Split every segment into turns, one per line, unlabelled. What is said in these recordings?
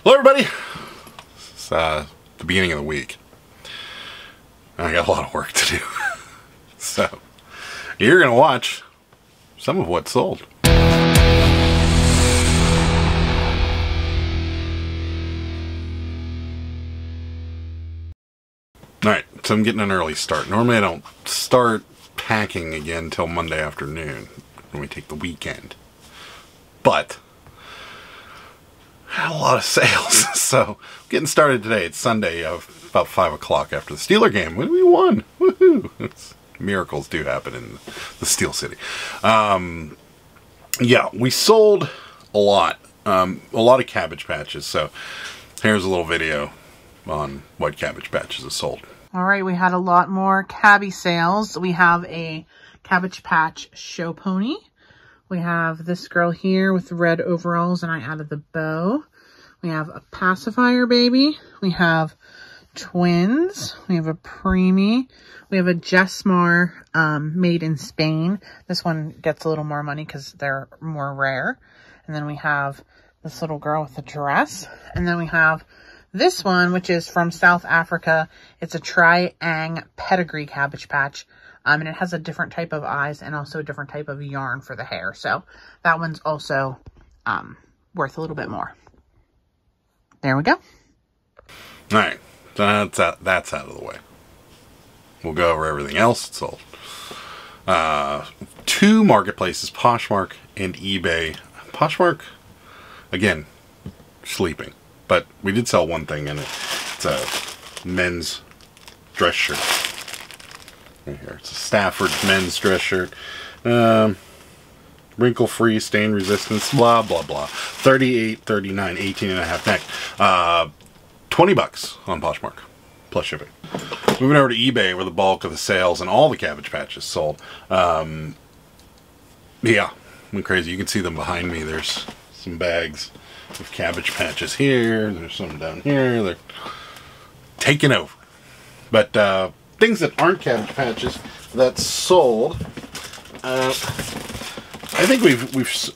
Hello everybody! It's the beginning of the week. I got a lot of work to do. So, you're going to watch some of what's sold. Alright, so I'm getting an early start. Normally I don't start packing again until Monday afternoon when we take the weekend. But had a lot of sales, so getting started today. It's Sunday, about 5 o'clock after the Steeler game. We won! Woohoo! Miracles do happen in the Steel City. Yeah, we sold a lot of Cabbage Patches. So here's a little video on what Cabbage Patches is sold.
All right, we had a lot more cabbie sales. We have a Cabbage Patch show pony. We have this girl here with red overalls, and I added the bow. We have a pacifier baby. We have twins. We have a preemie. We have a Jesmar made in Spain. This one gets a little more money because they're more rare. And then we have this little girl with a dress. And then we have this one, which is from South Africa. It's a Tri-Ang pedigree Cabbage Patch. And it has a different type of eyes and also a different type of yarn for the hair. So that one's also worth a little bit more. There we go.
All right, so that's out of the way. We'll go over everything else that's sold. Two marketplaces, Poshmark and eBay. Poshmark, again, sleeping. But we did sell one thing in it. It's a men's dress shirt. Right here. It's a Stafford men's dress shirt. Wrinkle-free, stain resistance, blah, blah, blah. 38, 39, 18 and a half neck. $20 on Poshmark, plus shipping. Moving over to eBay, where the bulk of the sales and all the Cabbage Patches sold. Yeah, went crazy. You can see them behind me. There's some bags of Cabbage Patches here. There's some down here. They're taking over. But things that aren't Cabbage Patches that sold. I think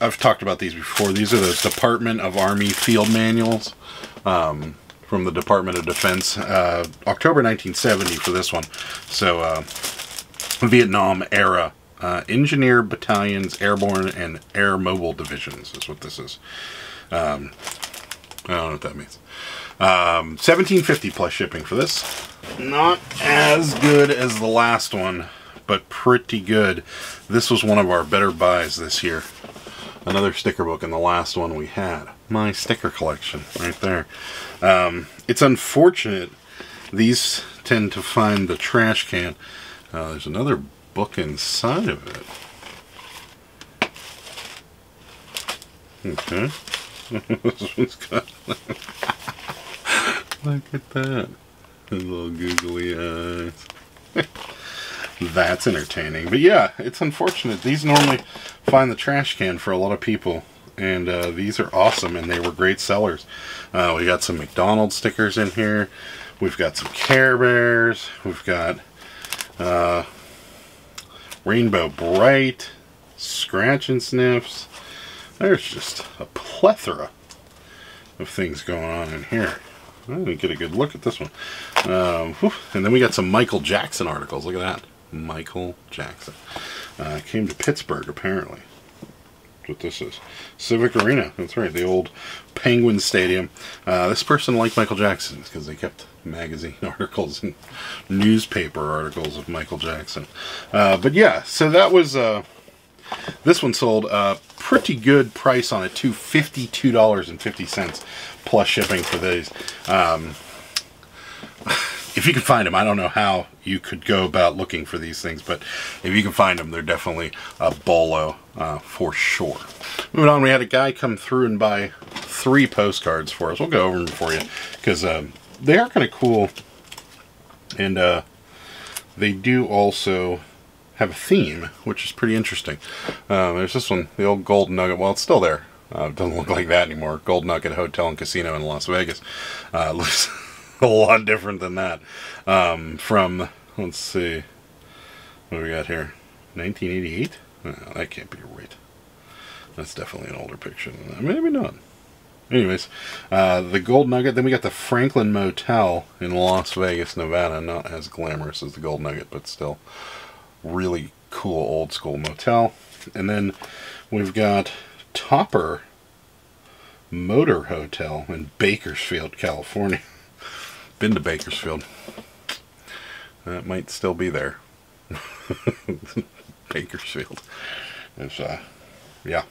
I've talked about these before. These are the Department of Army field manuals from the Department of Defense. October 1970 for this one. So Vietnam era engineer battalions, airborne and air mobile divisions is what this is. I don't know what that means. $17.50 plus shipping for this. Not as good as the last one, but pretty good. This was one of our better buys this year. Another sticker book, and the last one we had. My sticker collection, right there. It's unfortunate these tend to find the trash can. There's another book inside of it. Okay. This one's got... Look at that. His little googly eyes. That's entertaining. But yeah, it's unfortunate. These normally find the trash can for a lot of people. And these are awesome, and they were great sellers. We got some McDonald's stickers in here. We've got some Care Bears. We've got Rainbow Bright, Scratch and Sniffs. There's just a plethora of things going on in here. I didn't get a good look at this one. And then we got some Michael Jackson articles. Look at that. Michael Jackson. Came to Pittsburgh, apparently. That's what this is. Civic Arena. That's right. The old Penguin Stadium. This person liked Michael Jackson because they kept magazine articles and newspaper articles of Michael Jackson. But yeah, so that was... this one sold a pretty good price on it, too. $52.50 plus shipping for these. If you can find them, I don't know how you could go about looking for these things, but if you can find them, they're definitely a bolo for sure. Moving on, we had a guy come through and buy 3 postcards for us. We'll go over them for you because they are kind of cool, and they do also have a theme, which is pretty interesting. There's this one, the old Gold Nugget. Well, it's still there. It doesn't look like that anymore. Gold Nugget Hotel and Casino in Las Vegas. Looks a lot different than that. From, let's see, what do we got here? 1988? No, that can't be right. That's definitely an older picture than that. Maybe not. Anyways, the Gold Nugget. Then we got the Franklin Motel in Las Vegas, Nevada. Not as glamorous as the Gold Nugget, but still really cool old school motel. And then we've got Topper Motor Hotel in Bakersfield, California. Been to Bakersfield. That might still be there. Bakersfield. It's, yeah.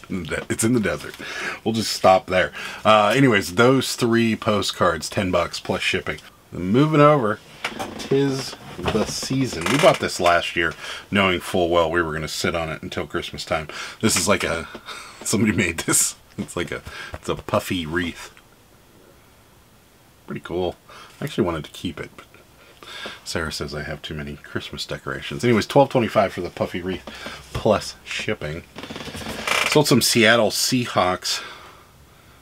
It's in the desert. We'll just stop there. Anyways, those 3 postcards, $10 plus shipping. Moving over, 'tis the season. We bought this last year, knowing full well we were going to sit on it until Christmas time. This is like a... Somebody made this. It's a puffy wreath. Pretty cool. I actually wanted to keep it, but Sarah says I have too many Christmas decorations. Anyways, $12.25 for the puffy wreath plus shipping. Sold some Seattle Seahawks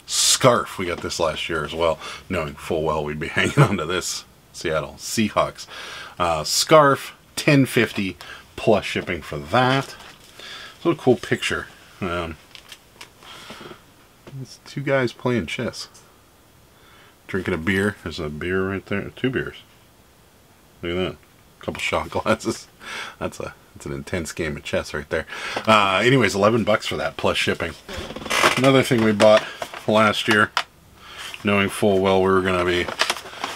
scarf. We got this last year as well, knowing full well we'd be hanging on to this Seattle Seahawks scarf. $10.50 plus shipping for that. What a cool picture. It's 2 guys playing chess. Drinking a beer. There's a beer right there. 2 beers. Look at that. A couple shot glasses. That's an intense game of chess right there. Anyways, $11 for that plus shipping. Another thing we bought last year, knowing full well we were going to be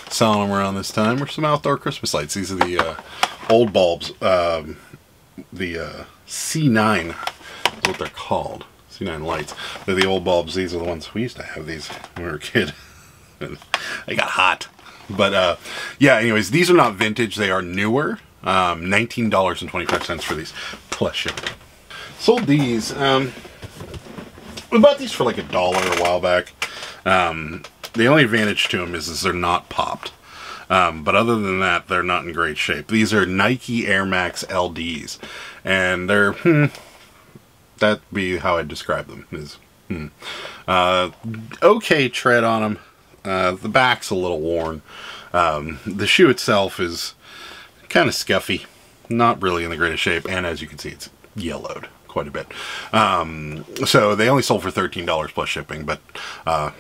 selling them around this time, were some outdoor Christmas lights. These are the old bulbs. The C9 is what they're called. C9 lights. They're the old bulbs. These are the ones we used to have these when we were a kid. They got hot. But yeah, anyways, these are not vintage. They are newer. $19.25 for these plus shipping. Sold these. We bought these for like $1 a while back. The only advantage to them is they're not popped. But other than that, they're not in great shape. These are Nike Air Max LDs. And they're, that'd be how I'd describe them. Is okay tread on them. The back's a little worn. The shoe itself is kind of scuffy. Not really in the greatest shape. And as you can see, it's yellowed quite a bit. So they only sold for $13 plus shipping. But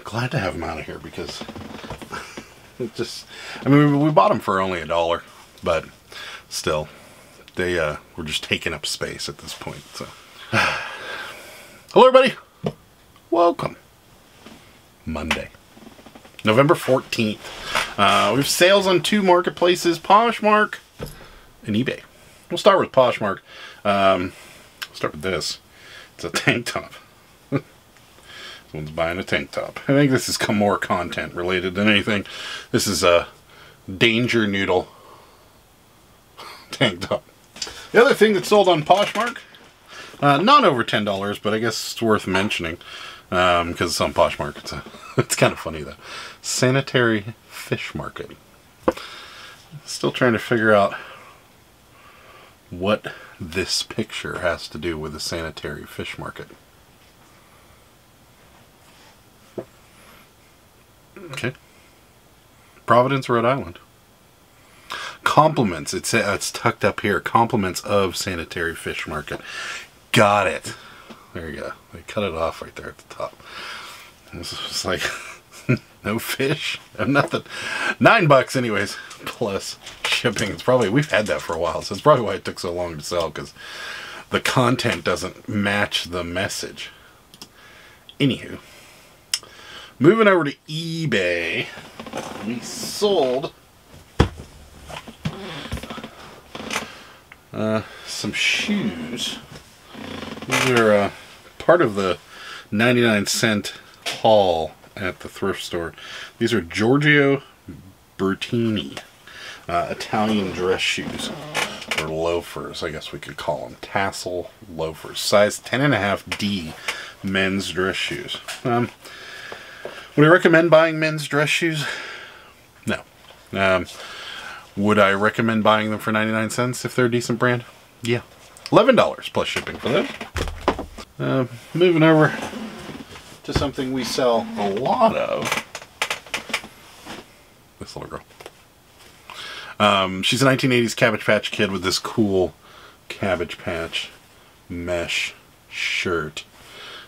glad to have them out of here because it just... I mean, we bought them for only $1. But still, they were just taking up space at this point. So, hello, everybody. Welcome. Monday. November 14th. We have sales on 2 marketplaces, Poshmark and eBay. We'll start with Poshmark. Start with this. It's a tank top. Someone's buying a tank top. I think this is more content related than anything. This is a Danger Noodle tank top. The other thing that's sold on Poshmark, not over $10, but I guess it's worth mentioning because it's on Poshmark. It's kind of funny though. Sanitary fish market. Still trying to figure out what this picture has to do with a sanitary fish market. Okay. Providence, Rhode Island. Compliments. It's tucked up here. Compliments of sanitary fish market. Got it. There you go. They cut it off right there at the top. This is just like no fish, no nothing. $9 anyways, plus shipping. It's probably, we've had that for a while, so it's probably why it took so long to sell, because the content doesn't match the message. Anywho, moving over to eBay, we sold some shoes. These are part of the 99-cent haul at the thrift store. These are Giorgio Bertini Italian dress shoes, or loafers, I guess we could call them. Tassel loafers, size 10.5D men's dress shoes. Would I recommend buying men's dress shoes? No. Would I recommend buying them for 99 cents if they're a decent brand? Yeah. $11 plus shipping for those. Moving over to something we sell a lot of. This little girl. She's a 1980s Cabbage Patch Kid with this cool Cabbage Patch mesh shirt.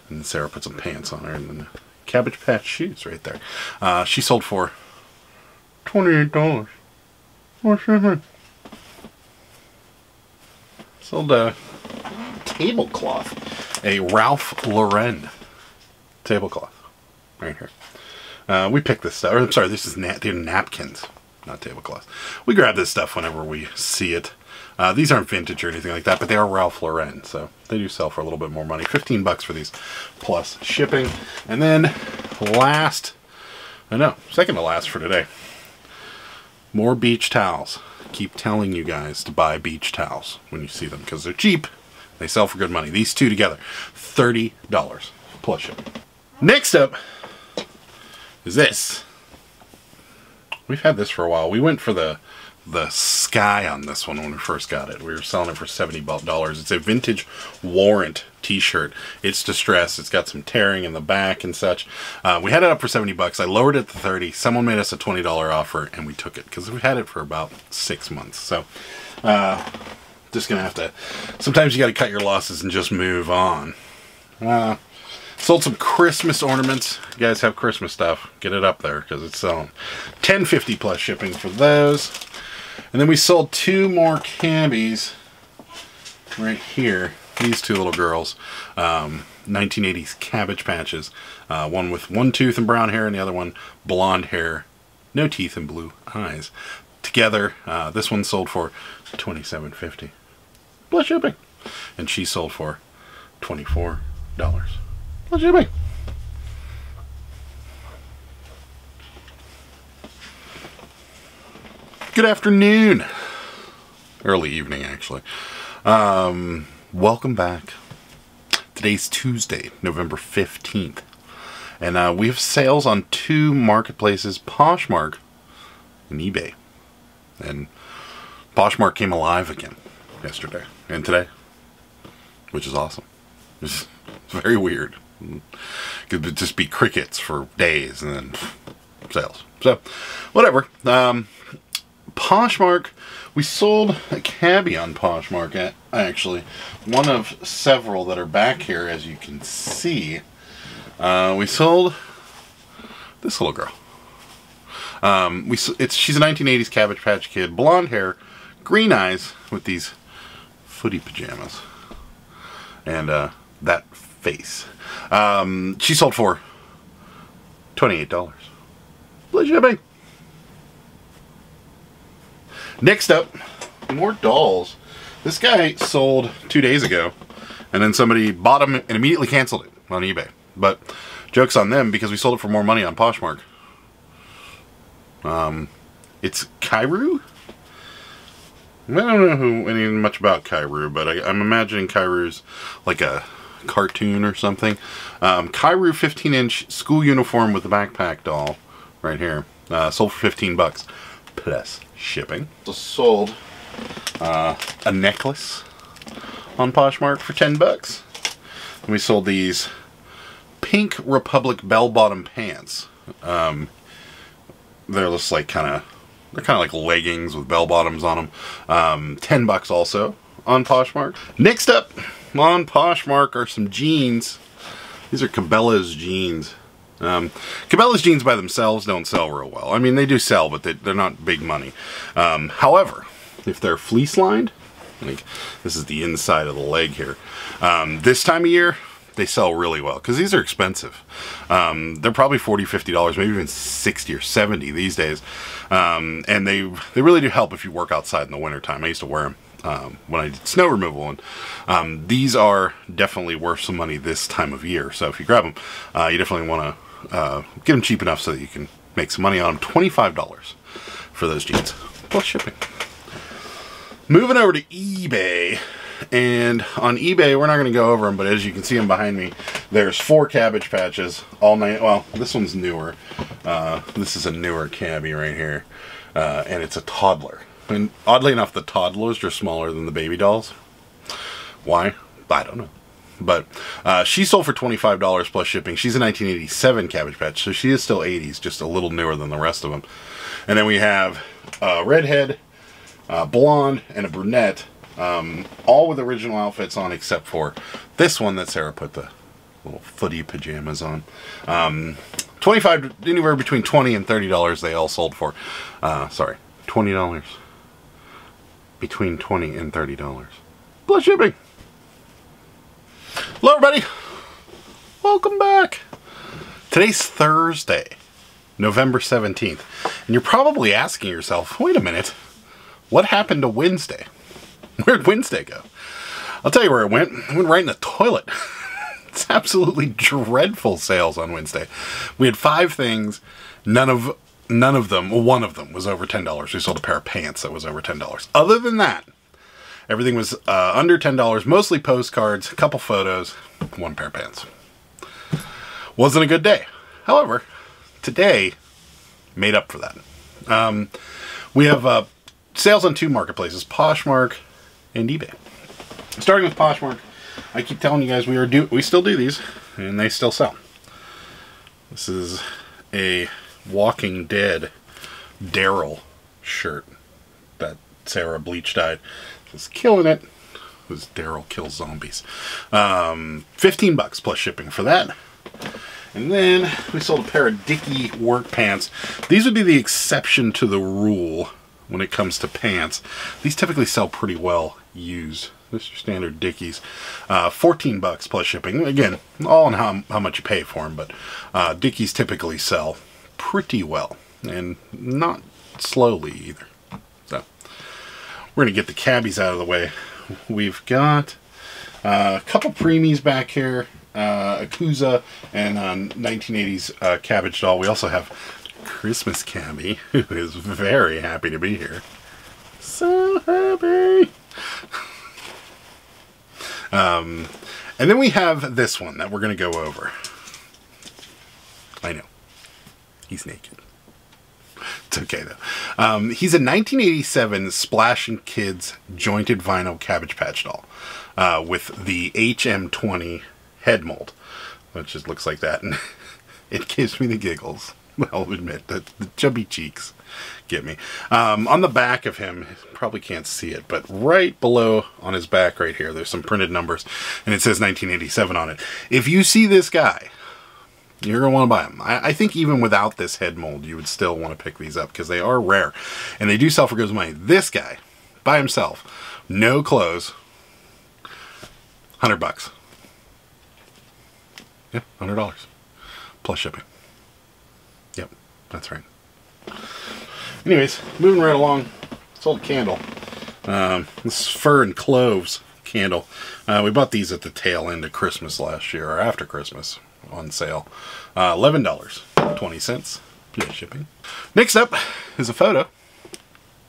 And Sarah put some pants on her, and then the Cabbage Patch shoes right there. She sold for $28. What's that? Sold a tablecloth, a Ralph Lauren tablecloth, right here. We picked this stuff. Or, I'm sorry, this is they're napkins, not tablecloths. We grab this stuff whenever we see it. These aren't vintage or anything like that, but they are Ralph Lauren, so they do sell for a little bit more money. 15 bucks for these, plus shipping. And then second to last for today, more beach towels. Keep telling you guys to buy beach towels when you see them, because they're cheap. They sell for good money. These two together, $30 plus shipping. Next up is this. We've had this for a while. We went for the sky on this one when we first got it. We were selling it for $70. It's a vintage Warrant t-shirt. It's distressed. It's got some tearing in the back and such. We had it up for 70 bucks. I lowered it to 30. Someone made us a $20 offer and we took it because we had it for about 6 months. So just gonna have to, sometimes you got to cut your losses and just move on. Sold some Christmas ornaments. You guys have Christmas stuff, get it up there because it's selling. $10.50 plus shipping for those. And then we sold two more cabbies right here. These two little girls, 1980s Cabbage Patches. One with one tooth and brown hair, and the other one blonde hair, no teeth and blue eyes. Together, this one sold for $27.50 plus shipping, and she sold for $24 plus shipping. Good afternoon. Early evening, actually. Welcome back. Today's Tuesday, November 15th. And we have sales on two marketplaces, Poshmark and eBay. And Poshmark came alive again yesterday and today, which is awesome. It's very weird. It could just be crickets for days and then sales. So, whatever. Poshmark, we sold a cabbie on Poshmark, actually. One of several that are back here, as you can see. We sold this little girl. She's a 1980s Cabbage Patch Kid, blonde hair, green eyes, with these footy pajamas. And that face. She sold for $28. Plus shipping. Next up, more dolls. This guy sold 2 days ago, and then somebody bought them and immediately canceled it on eBay. But joke's on them because we sold it for more money on Poshmark. It's Kairu. I don't know much about Kairu, but I'm imagining Kairu's like a cartoon or something. Kairu 15-inch school uniform with the backpack doll right here. Sold for 15 bucks plus shipping. So sold a necklace on Poshmark for 10 bucks. And we sold these Pink Republic bell-bottom pants. They're just like they're kind of like leggings with bell bottoms on them. 10 bucks also on Poshmark. Next up on Poshmark are some jeans. These are Cabela's jeans. Cabela's jeans by themselves don't sell real well. I mean, they do sell, but they're not big money. However, if they're fleece lined, like this is the inside of the leg here, this time of year, they sell really well because these are expensive. They're probably $40, $50, maybe even $60 or $70 these days. And they really do help if you work outside in the wintertime. I used to wear them when I did snow removal, and these are definitely worth some money this time of year. So if you grab them, you definitely want to get them cheap enough so that you can make some money on them. $25 for those jeans plus shipping. Moving over to eBay. And on eBay, we're not going to go over them, but as you can see them behind me, there's 4 Cabbage Patches, all night. Well, this one's newer. This is a newer cabbie right here, and it's a toddler. And oddly enough, the toddlers are smaller than the baby dolls. Why? I don't know. But she sold for $25 plus shipping. She's a 1987 Cabbage Patch, so she is still 80s, just a little newer than the rest of them. And then we have a redhead, blonde, and a brunette. All with original outfits on except for this one that Sarah put the little footy pajamas on. 25, anywhere between $20 and $30 they all sold for. Sorry, $20. Between $20 and $30. Plus shipping. Hello everybody. Welcome back. Today's Thursday, November 17th. And you're probably asking yourself, wait a minute, what happened to Wednesday? Where'd Wednesday go? I'll tell you where it went. It went right in the toilet. It's absolutely dreadful sales on Wednesday. We had 5 things. None of them, well, one of them was over $10. We sold a pair of pants that was over $10. Other than that, everything was under $10, mostly postcards, a couple photos, 1 pair of pants. Wasn't a good day. However, today made up for that. We have sales on 2 marketplaces, Poshmark and eBay. Starting with Poshmark, I keep telling you guys we still do these, and they still sell. This is a Walking Dead Daryl shirt that Sarah bleach dyed. Just killing it. This Daryl kills zombies. $15 plus shipping for that. And then we sold a pair of Dickie work pants. These would be the exception to the rule when it comes to pants. These typically sell pretty well used. This is your standard Dickies. $14 plus shipping. Again, all on how much you pay for them, but Dickies typically sell pretty well, and not slowly either. So, we're going to get the cabbies out of the way. We've got a couple preemies back here, a Kuza, and a 1980s cabbage doll. We also have Christmas cabbie, who is very happy to be here. So happy! And then we have this one that we're going to go over. I know. He's naked. It's okay, though. He's a 1987 Splash and Kids jointed vinyl Cabbage Patch doll with the HM20 head mold, which just looks like that. And it gives me the giggles. I'll admit that the chubby cheeks get me. On the back of him, probably can't see it, but right below on his back right here, there's some printed numbers, and it says 1987 on it. If you see this guy, you're going to want to buy them. I think even without this head mold, you would still want to pick these up because they are rare, and they do sell for good money. This guy, by himself, no clothes, $100. Yeah, $100 plus shipping. Yep, that's right. Anyways, moving right along, sold a candle. This is Fir and Cloves candle. We bought these at the tail end of Christmas last year, or after Christmas, on sale. $11.20 plus shipping. Next up is a photo.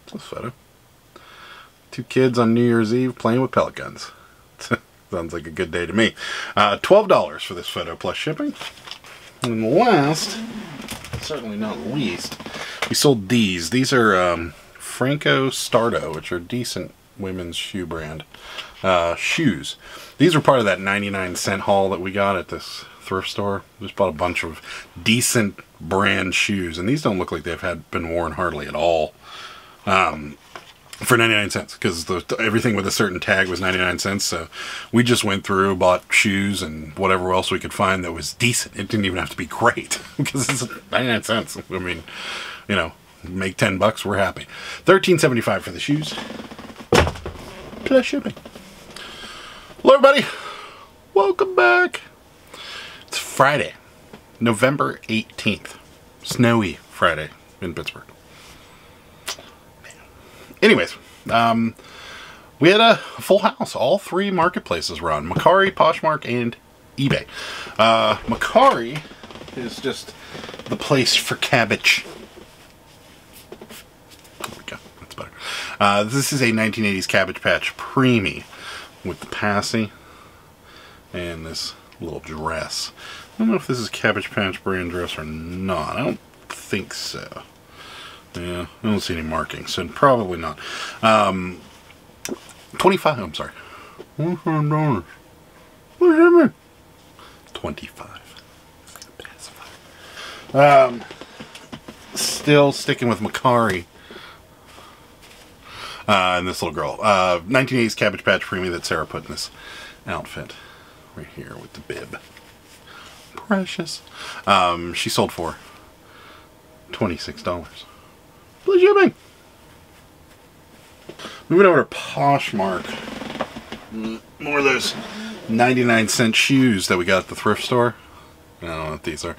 What's this photo? 2 kids on New Year's Eve playing with pellet guns. Sounds like a good day to me. $12 for this photo plus shipping. And last, certainly not least, we sold these. These are Franco Stardo, which are decent women's shoe brand shoes. These were part of that 99-cent haul that we got at this thrift store. Just bought a bunch of decent brand shoes, and these don't look like they've been worn hardly at all for 99 cents, because everything with a certain tag was 99 cents. So we just went through, bought shoes and whatever else we could find that was decent. It didn't even have to be great because it's 99 cents. I mean, you know, make $10, we're happy. $13.75 for the shoes plus shipping. Hello everybody, welcome back. It's Friday, November 18th. Snowy Friday in Pittsburgh. Anyways, we had a full house. All 3 marketplaces were on. Mercari, Poshmark, and eBay. Mercari is just the place for cabbage. There we go. That's better. This is a 1980s Cabbage Patch preemie with the passy and this little dress. I don't know if this is Cabbage Patch brand dress or not. I don't think so. Yeah, I don't see any markings, so probably not. 25, I'm sorry. $25. What does that mean? 25. Still sticking with Mercari. And this little girl. 1980s Cabbage Patch Preemie that Sarah put in this outfit. Right here with the bib. precious. She sold for $26. Plus shipping. Moving over to Poshmark. More of those 99-cent shoes that we got at the thrift store. I don't know what these are.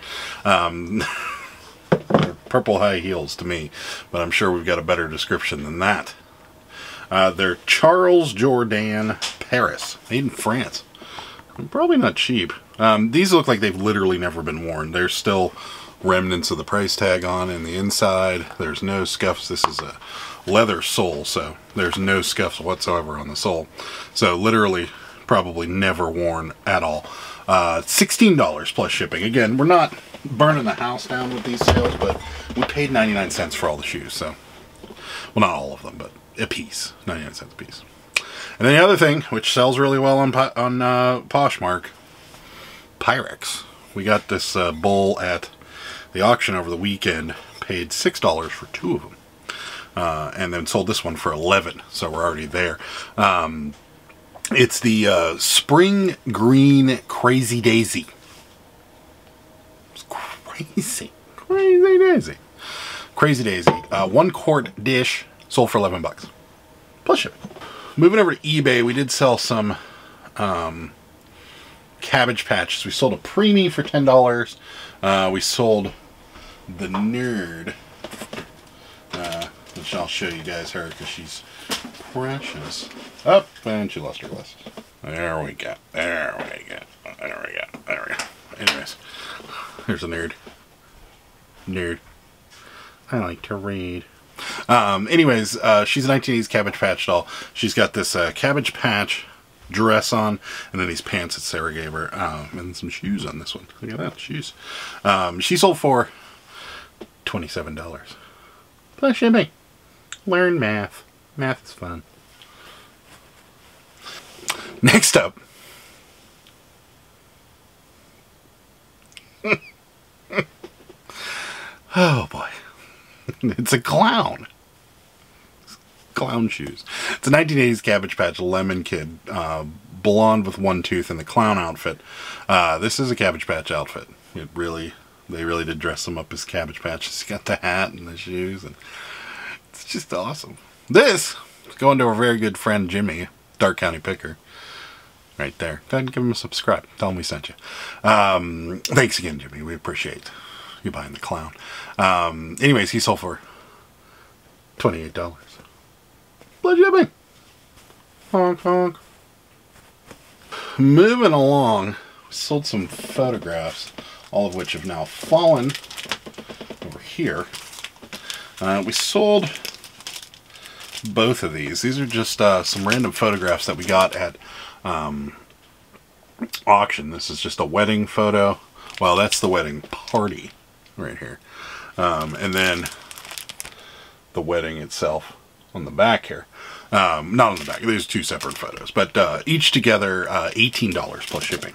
They're purple high heels to me, but I'm sure we've got a better description than that. They're Charles Jourdan Paris, made in France. Probably not cheap. These look like they've literally never been worn. There's still remnants of the price tag on in the inside. There's no scuffs. This is a leather sole, so there's no scuffs whatsoever on the sole. So literally probably never worn at all. $16 plus shipping. Again, we're not burning the house down with these sales, but we paid 99 cents for all the shoes. So, well, not all of them, but a piece, 99 cents a piece. And then the other thing, which sells really well on Poshmark, Pyrex. We got this bowl at the auction over the weekend, paid $6 for 2 of them, and then sold this one for $11, so we're already there. It's the Spring Green Crazy Daisy. It's crazy. Crazy Daisy. Crazy Daisy. 1 quart dish, sold for $11. Plus shipping. Moving over to eBay, we did sell some Cabbage Patches. We sold a preemie for $10. We sold the Nerd, which I'll show you guys her because she's precious. Oh, and she lost her glasses. There we go. There we go. There we go. There we go. Anyways, here's a Nerd. Nerd. I like to read. Anyways, she's a 1980s Cabbage Patch doll. She's got this Cabbage Patch dress on, and then these pants that Sarah gave her, and some shoes on this one. Look at that, shoes. She sold for $27. Plus shipping. Learn math. Math is fun. Next up. Oh boy. It's a clown. Clown shoes. It's a 1980s Cabbage Patch Lemon Kid. Blonde with 1 tooth in the clown outfit. This is a Cabbage Patch outfit. They really did dress him up as Cabbage Patch. He's got the hat and the shoes, and it's just awesome. This is going to our very good friend Jimmy, Dark County Picker. Right there. Go ahead and give him a subscribe. Tell him we sent you. Thanks again, Jimmy. We appreciate you buying the clown. Anyways, he sold for $28. Blood Jimmy. Honk, honk. Moving along, we sold some photographs, all of which have now fallen over here. We sold both of these. These are just some random photographs that we got at auction. This is just a wedding photo. Well, that's the wedding party right here. And then the wedding itself on the back here. Not on the back. There's 2 separate photos, but each together $18 plus shipping.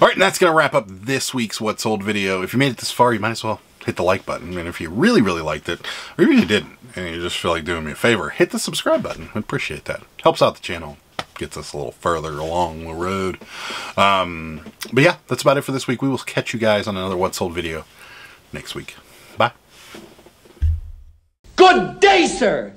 All right, and that's going to wrap up this week's What Sold video. If you made it this far, you might as well hit the like button. And if you really liked it, or even if you didn't, and you just feel like doing me a favor, hit the subscribe button. I'd appreciate that. Helps out the channel. Gets us a little further along the road. But yeah, that's about it for this week. We will catch you guys on another What Sold video next week. Bye.
Good day, sir!